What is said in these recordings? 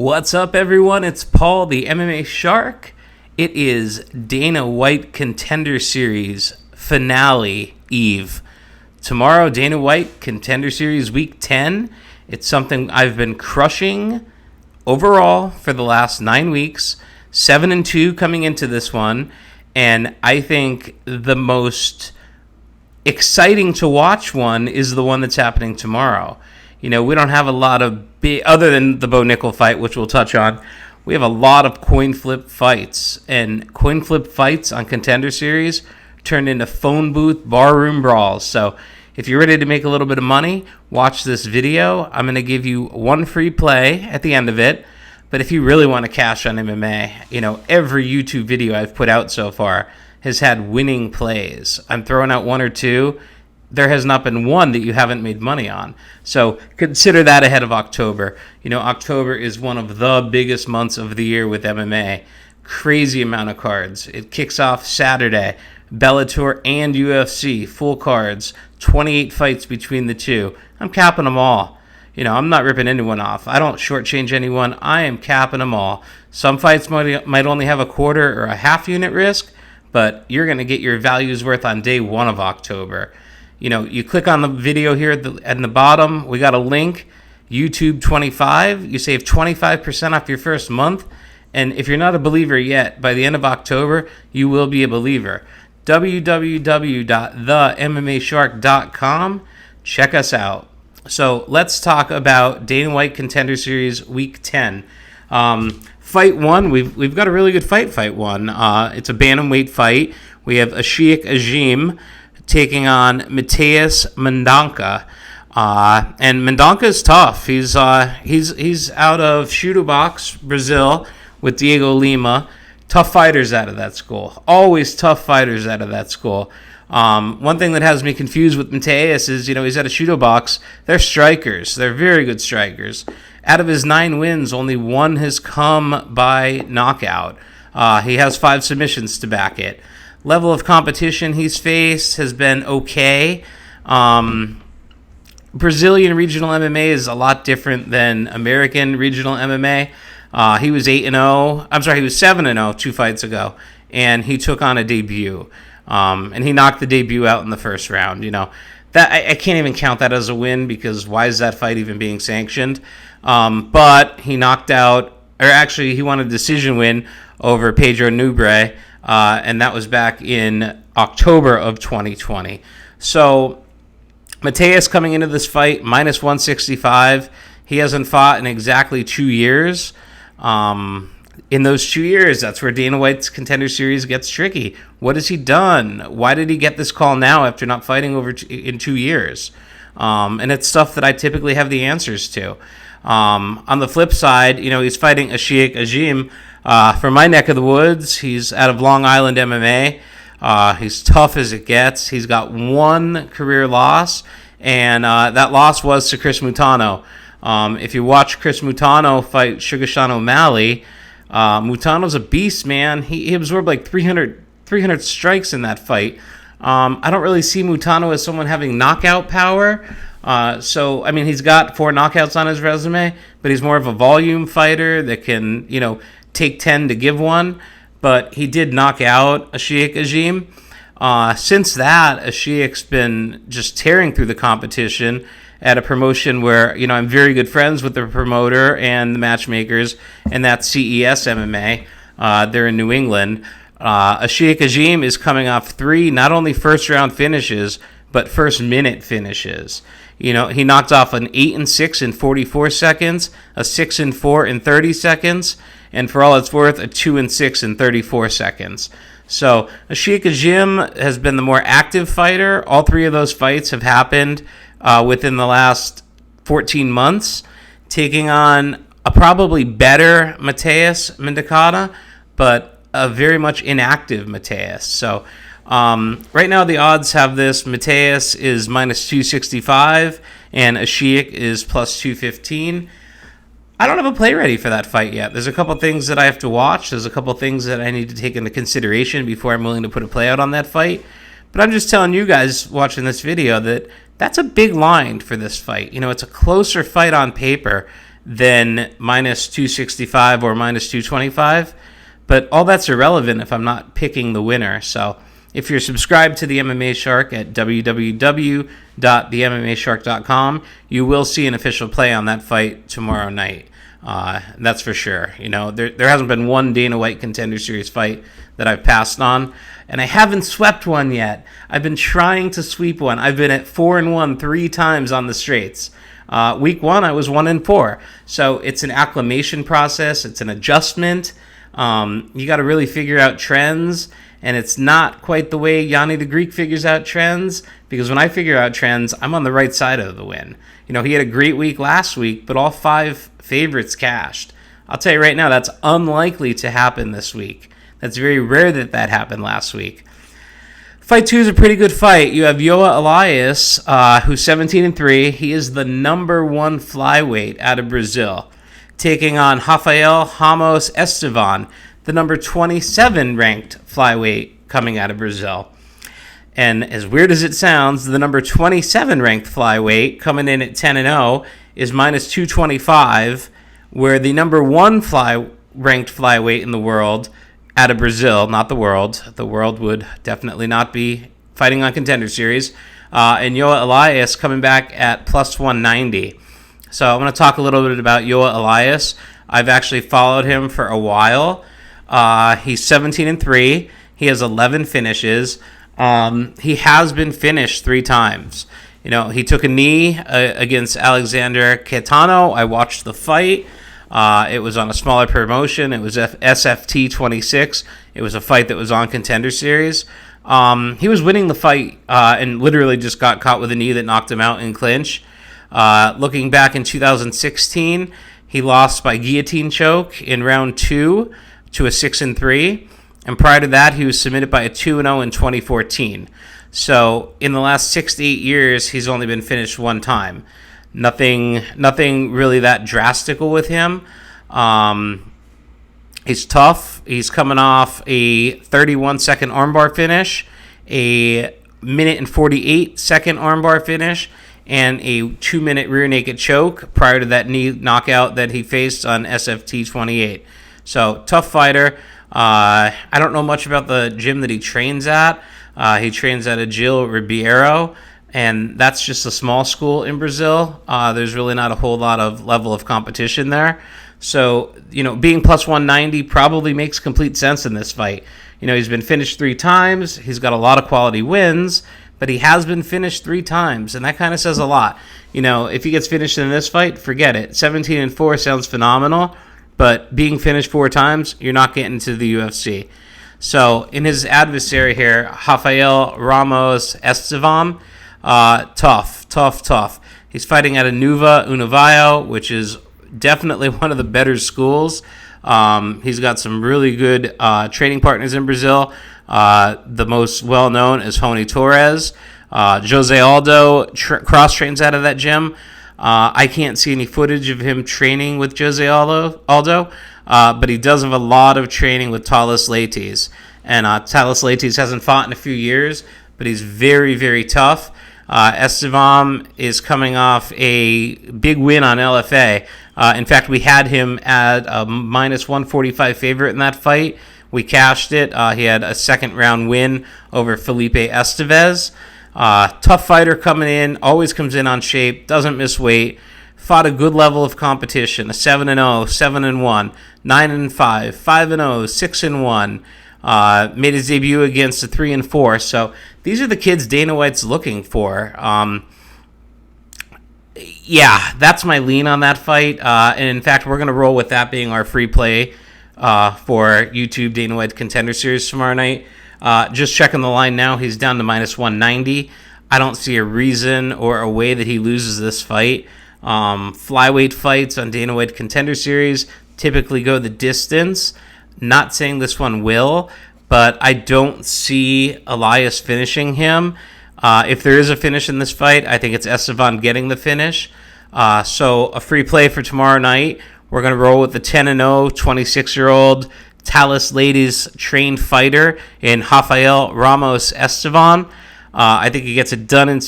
What's up, everyone? It's Paul, the MMA Shark. It is Dana White Contender Series finale eve. Tomorrow, Dana White Contender Series Week 10. It's something I've been crushing overall for the last 9 weeks. 7-2 coming into this one. And I think the most exciting to watch one is the one that's happening tomorrow. You know, we don't have a lot of big, other than the Bo Nickel fight, which we'll touch on, we have a lot of coin flip fights. And coin flip fights on Contender Series turned into phone booth barroom brawls. So if you're ready to make a little bit of money, watch this video. I'm going to give you one free play at the end of it. But if you really want to cash on MMA, you know, every YouTube video I've put out so far has had winning plays. I'm throwing out one or two. There has not been one that you haven't made money on. So consider that ahead of October. You know, October is one of the biggest months of the year with MMA. Crazy amount of cards. It kicks off Saturday. Bellator and UFC, full cards. 28 fights between the two. I'm capping them all. You know, I'm not ripping anyone off. I don't shortchange anyone. I am capping them all. Some fights might only have a quarter or a half unit risk, but you're going to get your value's worth on day 1 of October. You know, you click on the video here at the bottom. We got a link, YouTube 25. You save 25% off your first month. And if you're not a believer yet, by the end of October, you will be a believer. www.themmashark.com. Check us out. So let's talk about Dana White Contender Series Week 10. Fight 1, we've got a really good fight 1. It's a bantamweight fight. We have Ashik Ajim taking on Matthias Mendonca. And Mendonca is tough. He's out of Chute Box, Brazil, with Diego Lima. Tough fighters out of that school. Always tough fighters out of that school. One thing that has me confused with Matthias is, you know, he's at a Chute Box. They're strikers. They're very good strikers. Out of his 9 wins, only 1 has come by knockout. He has 5 submissions to back it. Level of competition he's faced has been okay. Brazilian regional MMA is a lot different than American regional MMA. He was 8-0. I'm sorry, he was 7-0 2 fights ago, and he took on a debut. And he knocked the debut out in the first round. You know, that I can't even count that as a win, because why is that fight even being sanctioned? But he knocked out, or actually he won a decision win over Pedro Nubre, and that was back in October of 2020. So Matthias coming into this fight, minus 165. He hasn't fought in exactly 2 years. In those 2 years, that's where Dana White's Contender Series gets tricky. What has he done? Why did he get this call now after not fighting in 2 years? And it's stuff that I typically have the answers to. On the flip side, you know, he's fighting Ajim from my neck of the woods. He's out of Long Island MMA. He's tough as it gets. He's got 1 career loss, and that loss was to Chris Mutano. If you watch Chris Mutano fight Sugarshan O'Malley, Mutano's a beast, man. He absorbed like 300 strikes in that fight. I don't really see Mutano as someone having knockout power. So, I mean, he's got 4 knockouts on his resume, but he's more of a volume fighter that can, you know, take 10 to give 1. But he did knock out Ashik Ajim. Since that, Ashik's been just tearing through the competition at a promotion where, you know, I'm very good friends with the promoter and the matchmakers, and that's CES MMA. They're in New England. Ashik Ajim is coming off 3 not only first-round finishes, but first-minute finishes. You know, he knocked off an 8-6 in 44 seconds, a 6-4 in 30 seconds, and for all it's worth, a 2-6 in 34 seconds. So Ashik Ajim has been the more active fighter. All 3 of those fights have happened within the last 14 months, taking on a probably better Matthias Mendonca, but a very much inactive Matthias. So right now the odds have this: Matthias is minus 265 and Ashik is plus 215. I don't have a play ready for that fight yet. There's a couple things that I have to watch. There's a couple things that I need to take into consideration before I'm willing to put a play out on that fight. But I'm just telling you guys watching this video that that's a big line for this fight. You know, it's a closer fight on paper than minus 265 or minus 225. But all that's irrelevant if I'm not picking the winner. So if you're subscribed to the MMA Shark at www.themmashark.com, you will see an official play on that fight tomorrow night. That's for sure. There hasn't been one Dana White Contender Series fight that I've passed on, and I haven't swept one yet. I've been trying to sweep one. I've been at 4-1 3 times on the straights. Week 1, I was 1-4. So it's an acclimation process. It's an adjustment. You got to really figure out trends, and it's not quite the way Yanni the Greek figures out trends, because when I figure out trends, I'm on the right side of the win. He had a great week last week, but all 5 favorites cashed. I'll tell you right now, that's unlikely to happen this week. That's very rare that happened last week. Fight 2 is a pretty good fight. You have Yoa Elias, who's 17-3. He is the number 1 flyweight out of Brazil, taking on Rafael Ramos Estevam, the number 27 ranked flyweight coming out of Brazil. And as weird as it sounds, the number 27 ranked flyweight coming in at 10-0 is minus 225, where the number 1 ranked flyweight in the world out of Brazil, not the world would definitely not be fighting on Contender Series, and Yoa Elias coming back at plus 190. So I'm going to talk a little bit about Yoa Elias. I've actually followed him for a while. He's 17-3. He has 11 finishes. He has been finished 3 times. He took a knee against Alexander Caetano. I watched the fight. It was on a smaller promotion. It was SFT 26. It was a fight that was on Contender Series. He was winning the fight and literally just got caught with a knee that knocked him out in clinch. Looking back in 2016, he lost by guillotine choke in round 2 to a 6-3. And prior to that, he was submitted by a 2-0 in 2014. So in the last 6 to 8 years, he's only been finished 1 time. Nothing really that drastical with him. He's tough. He's coming off a 31-second armbar finish, a minute and 48-second armbar finish, and a 2-minute rear naked choke prior to that knee knockout that he faced on SFT 28. So tough fighter. I don't know much about the gym that he trains at. He trains at a Gil Ribeiro, and that's just a small school in Brazil. There's really not a whole lot of level of competition there. So, being plus 190 probably makes complete sense in this fight. He's been finished 3 times. He's got a lot of quality wins, but he has been finished 3 times, and that kind of says a lot. If he gets finished in this fight, forget it. 17-4 sounds phenomenal, but being finished 4 times, you're not getting to the UFC. So, in his adversary here, Rafael Ramos Estevomb, tough. He's fighting at a Nuva Univaio, which is definitely one of the better schools. He's got some really good training partners in Brazil. The most well-known is Rony Torres. Jose Aldo cross-trains out of that gym. I can't see any footage of him training with Jose Aldo, but he does have a lot of training with Thales Leites. And Thales Leites hasn't fought in a few years, but he's very, very tough. Estevomb is coming off a big win on LFA. In fact, we had him at a minus 145 favorite in that fight. We cashed it. He had a second-round win over Felipe Estevez. Tough fighter coming in, always comes in on shape, doesn't miss weight. Fought a good level of competition, a 7-0, 7-1, 9-5, 5-0, 6-1. Made his debut against a 3-4. So these are the kids Dana White's looking for. Yeah, that's my lean on that fight. And in fact, we're going to roll with that being our free play for YouTube Dana White Contender Series tomorrow night. Just checking the line now, he's down to minus 190. I don't see a reason or a way that he loses this fight. Flyweight fights on Dana White Contender Series typically go the distance. Not saying this one will, but I don't see Elias finishing him. If there is a finish in this fight, I think it's Estevam getting the finish. So a free play for tomorrow night. We're going to roll with the 10-0, 26-year-old Thales Leites trained fighter in Rafael Ramos Estevam. I think he gets it done in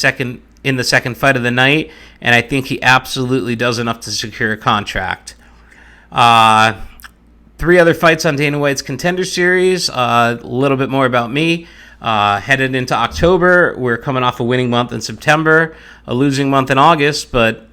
in the second fight of the night, and I think he absolutely does enough to secure a contract. 3 other fights on Dana White's Contender Series. A little bit more about me. Headed into October, we're coming off a winning month in September, a losing month in August, but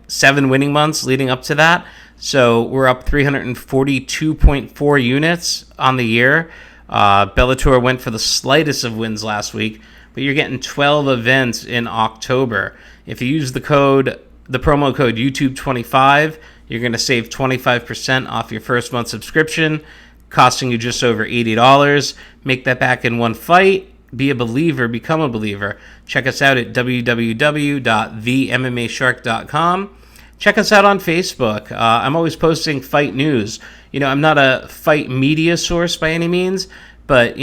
7 winning months leading up to that. So we're up 342.4 units on the year. Bellator went for the slightest of wins last week, but you're getting 12 events in October. If you use the promo code YouTube25, you're going to save 25% off your first month subscription, costing you just over $80. Make that back in one fight. Be a believer. Become a believer. Check us out at www.themmashark.com. Check us out on Facebook. I'm always posting fight news. I'm not a fight media source by any means, but,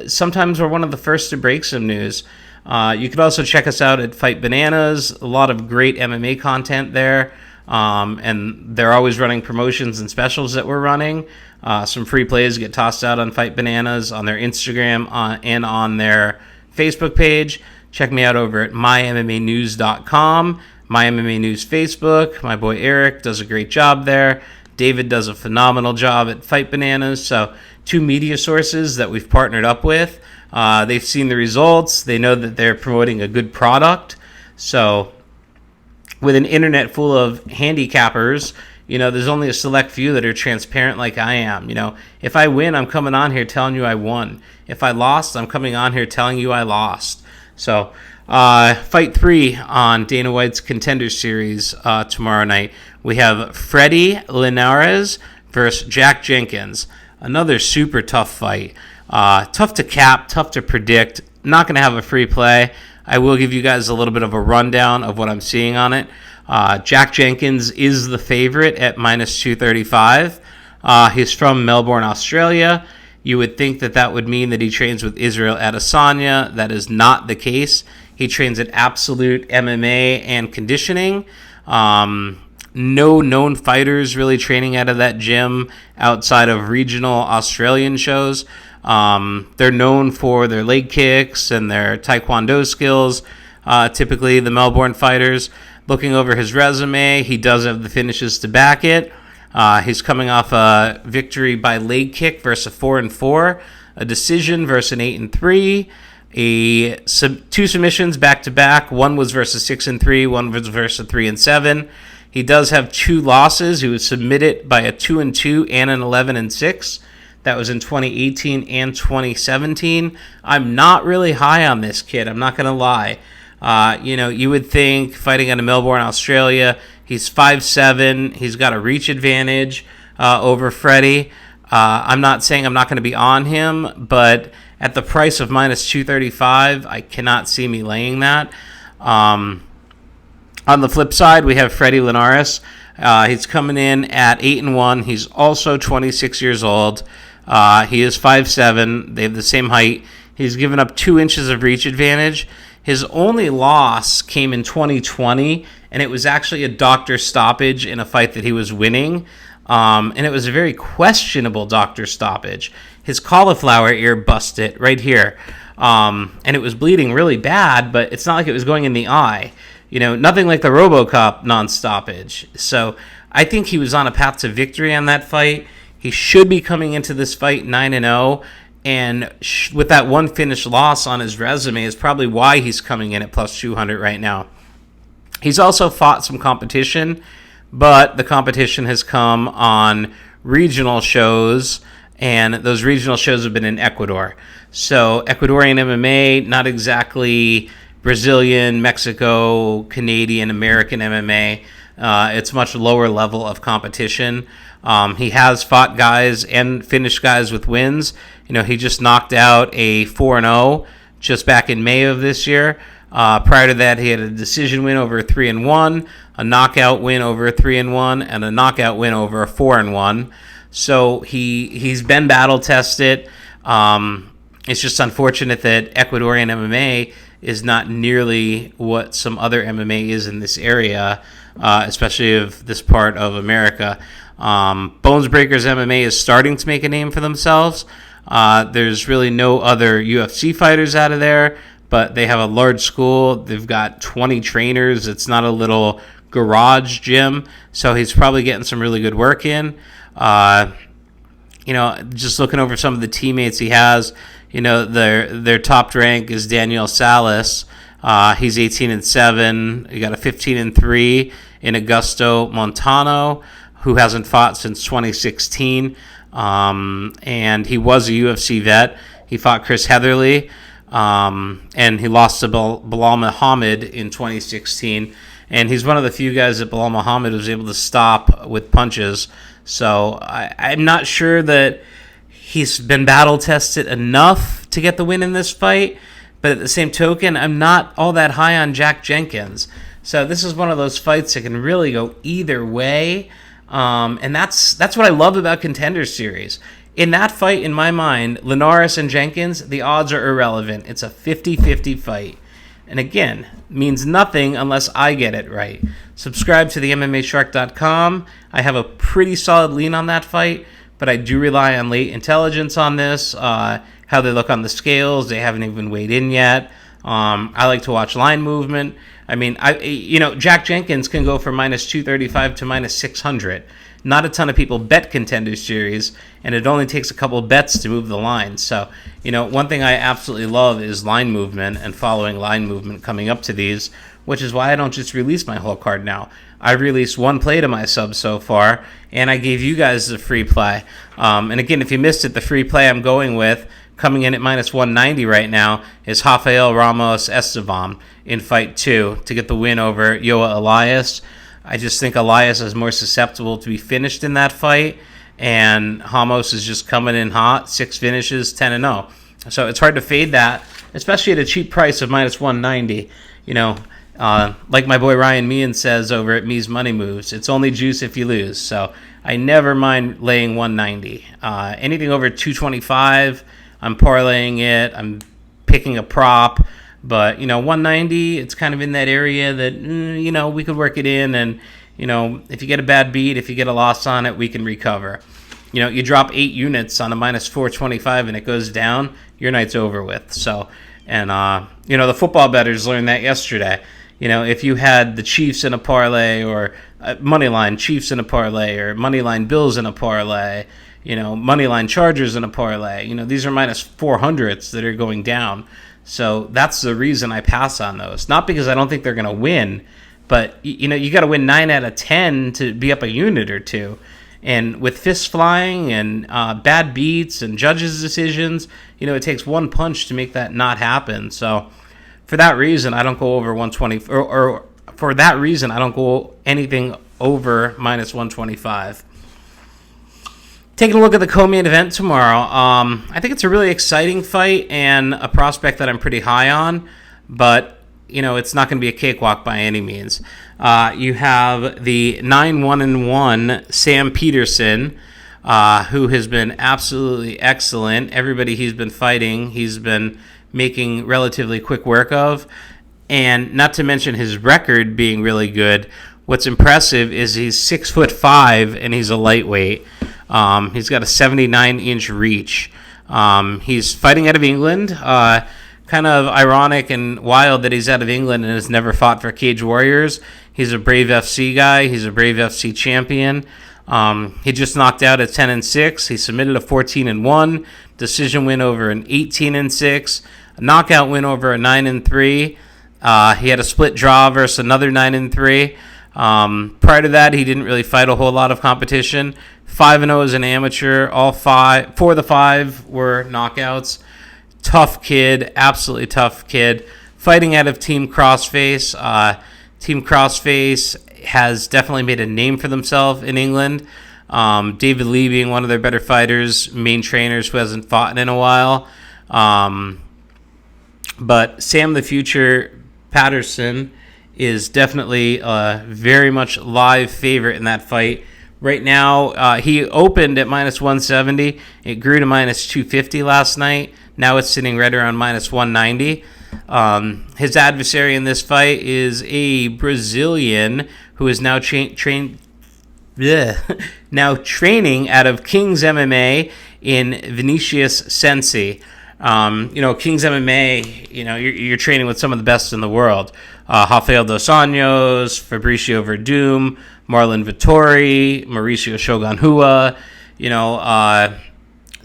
sometimes we're one of the first to break some news. You can also check us out at Fight Bananas. A lot of great MMA content there. And they're always running promotions and specials that we're running. Some free plays get tossed out on Fight Bananas on their Instagram and on their Facebook page. Check me out over at mymmanews.com, My MMA News Facebook. My boy Eric does a great job there. David does a phenomenal job at Fight Bananas. So 2 media sources that we've partnered up with. They've seen the results. They know that they're promoting a good product. So with an internet full of handicappers, there's only a select few that are transparent like I am. If I win, I'm coming on here telling you I won. If I lost, I'm coming on here telling you I lost. So, fight 3 on Dana White's Contender Series tomorrow night. We have Freddie Linares versus Jack Jenkins. Another super tough fight. Tough to cap, tough to predict. Not going to have a free play. I will give you guys a little bit of a rundown of what I'm seeing on it. Jack Jenkins is the favorite at minus 235. He's from Melbourne, Australia. You would think that would mean that he trains with Israel Adesanya. That is not the case. He trains at Absolute MMA and Conditioning. No known fighters really training out of that gym outside of regional Australian shows. They're known for their leg kicks and their taekwondo skills. Typically, the Melbourne fighters. Looking over his resume, he does have the finishes to back it. He's coming off a victory by leg kick versus a 4-4, a decision versus an 8-3, 2 submissions back to back. One was versus 6-3, one was versus a 3-7. He does have 2 losses. He was submitted by a 2-2 and an 11-6. That was in 2018 and 2017. I'm not really high on this kid. I'm not going to lie. You would think fighting out of Melbourne, Australia, he's 5'7". He's got a reach advantage over Freddie. I'm not saying I'm not going to be on him, but at the price of minus 235, I cannot see me laying that. On the flip side, we have Freddie Linares. He's coming in at 8-1. He's also 26 years old. He is 5'7". They have the same height. He's given up 2 inches of reach advantage. His only loss came in 2020, and it was actually a doctor stoppage in a fight that he was winning. And it was a very questionable doctor stoppage. His cauliflower ear busted right here. And it was bleeding really bad, but it's not like it was going in the eye. Nothing like the RoboCop non-stoppage. So I think he was on a path to victory on that fight. He should be coming into this fight 9-0. And with that one finished loss on his resume is probably why he's coming in at plus 200 right now. He's also fought some competition, but the competition has come on regional shows, and those regional shows have been in Ecuador. So Ecuadorian MMA, not exactly Brazilian, Mexico, Canadian, American MMA. It's much lower level of competition. He has fought guys and finished guys with wins. He just knocked out a 4-0 just back in May of this year. Prior to that, he had a decision win over a 3-1, a knockout win over a 3-1, and a knockout win over a 4-1. So he's been battle tested. It's just unfortunate that Ecuadorian MMA is not nearly what some other MMA is in this area, especially of this part of America. Bones Breakers MMA is starting to make a name for themselves. There's really no other UFC fighters out of there, but they have a large school. They've got 20 trainers. It's not a little garage gym, so he's probably getting some really good work in. Just looking over some of the teammates he has, their top rank is Daniel Salas. He's 18-7. You got a 15-3 in Augusto Montano, who hasn't fought since 2016. And he was a UFC vet. He fought Chris Heatherly, and he lost to Bilal Muhammad in 2016. And he's one of the few guys that Bilal Muhammad was able to stop with punches. So I'm not sure that he's been battle-tested enough to get the win in this fight. But at the same token, I'm not all that high on Jack Jenkins. So this is one of those fights that can really go either way. And that's what I love about Contender Series. In that fight, in my mind, Linares and Jenkins, the odds are irrelevant. It's a 50-50 fight. And again, means nothing unless I get it right. Subscribe to the MMAshark.com. I have a pretty solid lean on that fight, but I do rely on late intelligence on this, how they look on the scales. They haven't even weighed in yet. I like to watch line movement. I mean, Jack Jenkins can go from minus 235 to minus 600. Not a ton of people bet Contender Series, and it only takes a couple bets to move the line. So, one thing I absolutely love is line movement and following line movement coming up to these, which is why I don't just release my whole card now. I've released one play to my subs so far, and I gave you guys the free play. And again, if you missed it, the free play I'm going with, coming in at minus 190 right now, is Rafael, Ramos, Estevomb in fight 2 to get the win over Yoa Elias. I just think Elias is more susceptible to be finished in that fight, and Ramos is just coming in hot, 6 finishes, 10-0. So it's hard to fade that, especially at a cheap price of minus 190. Like my boy Ryan Meehan says over at Me's Money Moves, it's only juice if you lose. So I never mind laying 190. Anything over 225, I'm parlaying it. I'm picking a prop. But, 190, it's kind of in that area that, we could work it in. And, if you get a bad beat, if you get a loss on it, we can recover. You drop 8 units on a minus 425 and it goes down, your night's over with. So, and, the football bettors learned that yesterday. If you had the Chiefs in a parlay or moneyline Chiefs in a parlay or moneyline Bills in a parlay, moneyline Chargers in a parlay, these are minus 400s that are going down. So that's the reason I pass on those. Not because I don't think they're going to win, but, you got to win 9 out of 10 to be up a unit or two. And with fists flying and bad beats and judges' decisions, it takes one punch to make that not happen. So for that reason, I don't go over 120, or for that reason, I don't go anything over minus 125. Taking a look at the co-main event tomorrow, I think it's a really exciting fight and a prospect that I'm pretty high on, but, it's not going to be a cakewalk by any means. You have the 9-1-1 Sam Peterson, who has been absolutely excellent. Everybody he's been fighting, he's been making relatively quick work of, and not to mention his record being really good. What's impressive is he's 6'5" and he's a lightweight. He's got a 79-inch reach. He's fighting out of England. Kind of ironic and wild that he's out of England and has never fought for Cage Warriors. He's a Brave FC guy. He's a Brave FC champion. He just knocked out at 10-6. He submitted a 14-1 decision win over an 18-6, a knockout win over a 9-3. He had a split draw versus another 9-3. Prior to that, he didn't really fight a whole lot of competition. 5-0 as an amateur. Four of the 5 were knockouts. Tough kid, absolutely tough kid. Fighting out of Team Crossface. Team Crossface has definitely made a name for themselves in England. David Lee being one of their better fighters, main trainers who hasn't fought in a while. But Sam the Future Patterson is definitely a very much live favorite in that fight. Right now, he opened at minus 170. It grew to minus 250 last night. Now it's sitting right around minus 190. His adversary in this fight is a Brazilian who is now training out of King's MMA in Vinicius Cenci. Kings MMA, you're training with some of the best in the world. Rafael dos Anjos, Fabricio Verdum, Marlon Vittori, Mauricio Shogun Rua.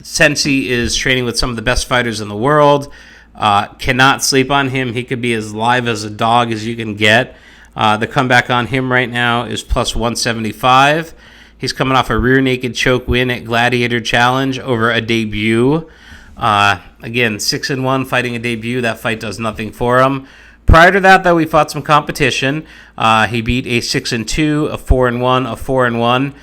Cenci is training with some of the best fighters in the world. Cannot sleep on him. He could be as live as a dog as you can get. The comeback on him right now is plus 175. He's coming off a rear naked choke win at Gladiator Challenge over a debut. Again, 6-1 fighting a debut. That fight does nothing for him. Prior to that, though, we fought some competition. He beat a 6-2, a 4-1, a 4-1.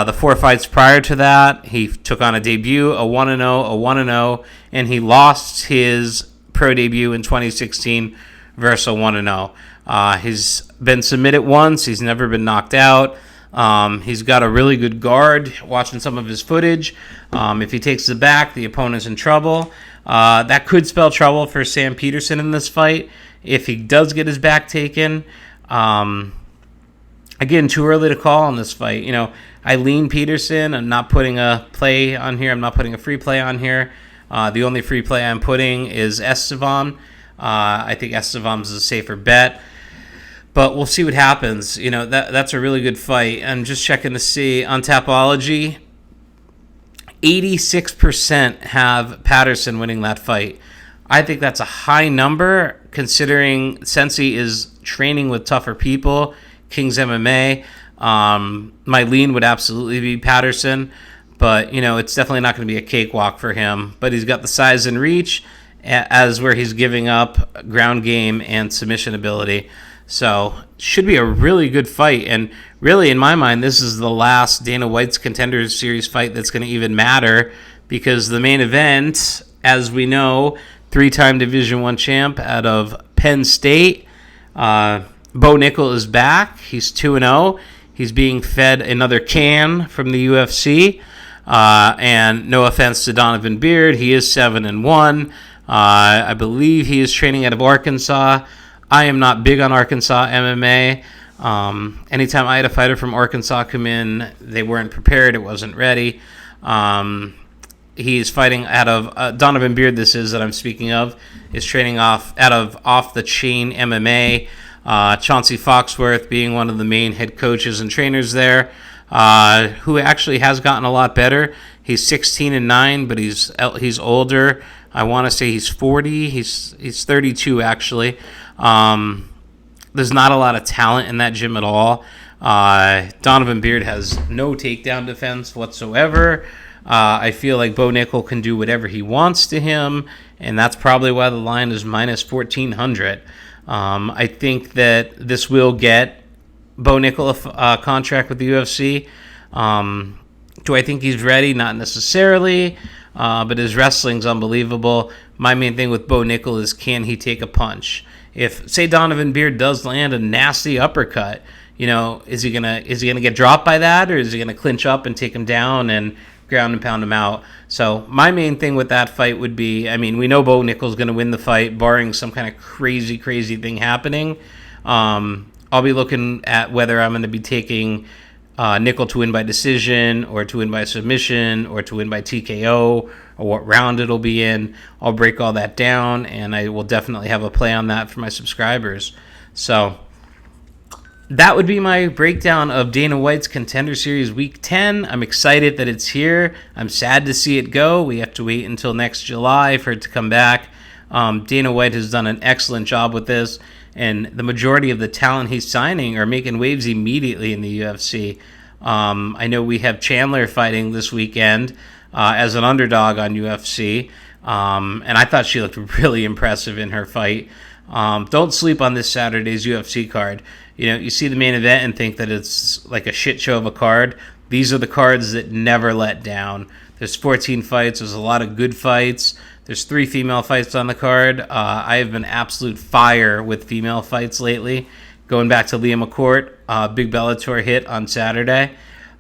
The 4 fights prior to that, he took on a debut, a 1-0, a 1-0, and he lost his pro debut in 2016 versus a 1-0. He's been submitted once. He's never been knocked out. He's got a really good guard. Watching some of his footage, if he takes the back, the opponent's in trouble. That could spell trouble for Sam Peterson in this fight if he does get his back taken. Again, too early to call on this fight. I lean Peterson. I'm not putting a play on here. I'm not putting a free play on here. The only free play I'm putting is Estevomb. I think Estevomb is a safer bet. But we'll see what happens. That's a really good fight. I'm just checking to see on Tapology. 86% have Patterson winning that fight. I think that's a high number considering Cenci is training with tougher people. Kings MMA. My lean would absolutely be Patterson. But, it's definitely not going to be a cakewalk for him. But he's got the size and reach as where he's giving up ground game and submission ability. So, should be a really good fight. And really, in my mind, this is the last Dana White's Contender Series fight that's going to even matter because the main event, as we know, 3-time Division I champ out of Penn State, Bo Nickel is back. He's 2-0. He's being fed another can from the UFC. And no offense to Donovan Beard, he is 7-1. I believe he is training out of Arkansas. I am not big on Arkansas MMA. Anytime I had a fighter from Arkansas come in, they weren't prepared. It wasn't ready. He's fighting out of Donovan Beard. This is that I'm speaking of is training out of Off the Chain MMA. Chauncey Foxworth being one of the main head coaches and trainers there, who actually has gotten a lot better. He's 16-9, but he's older. I want to say he's 40. He's 32 actually. There's not a lot of talent in that gym at all. Donovan Beard has no takedown defense whatsoever. I feel like Bo Nickel can do whatever he wants to him, and that's probably why the line is minus 1,400. I think that this will get Bo Nickel a contract with the UFC. Do I think he's ready? Not necessarily, but his wrestling's unbelievable. My main thing with Bo Nickel is, can he take a punch? If, say, Donovan Beard does land a nasty uppercut, is he gonna get dropped by that, or is he gonna clinch up and take him down and ground and pound him out? So my main thing with that fight would be, we know Bo Nickel's going to win the fight, barring some kind of crazy thing happening. I'll be looking at whether I'm going to be taking Nickel to win by decision, or to win by submission, or to win by TKO, or what round it'll be in. I'll break all that down, and I will definitely have a play on that for my subscribers. So that would be my breakdown of Dana White's Contender Series Week 10. I'm excited that it's here. I'm sad to see it go. We have to wait until next July for it to come back. Dana White has done an excellent job with this, and the majority of the talent he's signing are making waves immediately in the UFC. I know we have Chandler fighting this weekend as an underdog on UFC, and I thought she looked really impressive in her fight. Don't sleep on this Saturday's UFC card. You see the main event and think that it's like a shit show of a card. These are the cards that never let down. There's 14 fights. There's a lot of good fights. There's 3 female fights on the card. I have been absolute fire with female fights lately. Going back to Leah McCourt, big Bellator hit on Saturday.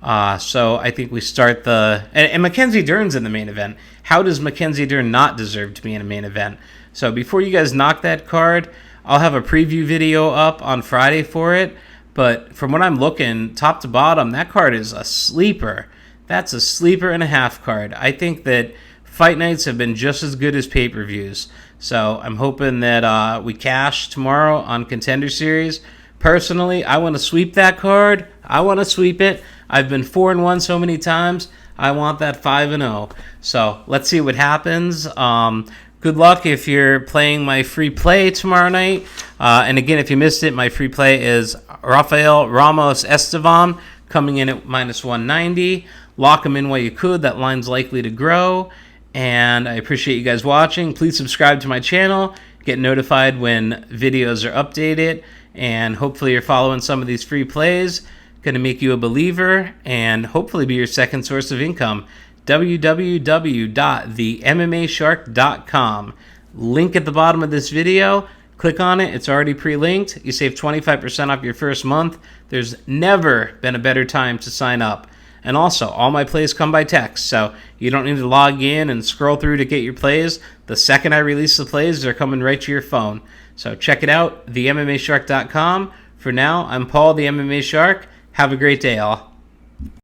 So I think we start and Mackenzie Dern's in the main event. How does Mackenzie Dern not deserve to be in a main event? So before you guys knock that card, I'll have a preview video up on Friday for it. But from what I'm looking, top to bottom, that card is a sleeper. That's a sleeper and a half card. I think that fight nights have been just as good as pay-per-views. So I'm hoping that we cash tomorrow on Contender Series. Personally, I want to sweep that card. I want to sweep it. I've been 4-1 so many times. I want that 5-0. So let's see what happens. Good luck if you're playing my free play tomorrow night. And again, if you missed it, my free play is Rafael, Ramos, Estevam coming in at -190. Lock them in while you could. That line's likely to grow. And I appreciate you guys watching. Please subscribe to my channel. Get notified when videos are updated. And hopefully you're following some of these free plays. Going to make you a believer and hopefully be your second source of income. www.themmashark.com. Link at the bottom of this video. Click on it. It's already pre-linked. You save 25% off your first month. There's never been a better time to sign up. And also, all my plays come by text, so you don't need to log in and scroll through to get your plays. The second I release the plays, they're coming right to your phone. So check it out, themmashark.com. For now, I'm Paul, the MMA Shark. Have a great day, all.